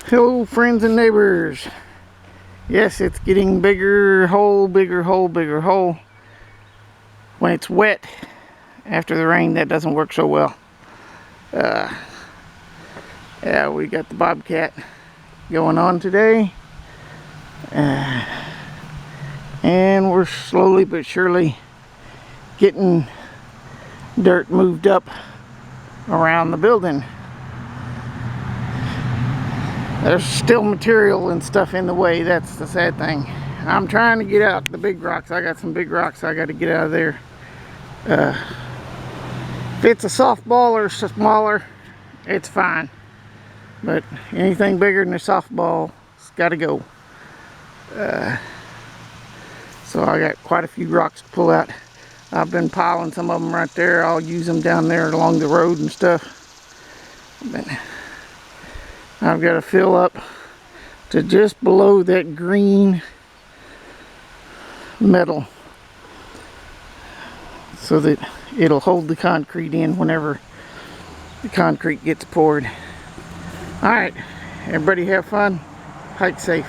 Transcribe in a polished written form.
Hello friends and neighbors. Yes, it's getting bigger hole, bigger hole, bigger hole. When it's wet after the rain, that doesn't work so well. Yeah, we got the bobcat going on today. And we're slowly but surely getting dirt moved up around the building. There's still material and stuff in the way. That's the sad thing. I'm trying to get out the big rocks. I got some big rocks I got to get out of there. If it's a softball or smaller, it's fine. But anything bigger than a softball, it's got to go. So I got quite a few rocks to pull out. I've been piling some of them right there. I'll use them down there along the road and stuff. But I've got to fill up to just below that green metal so that it'll hold the concrete in whenever the concrete gets poured. Alright, everybody have fun, hike safe.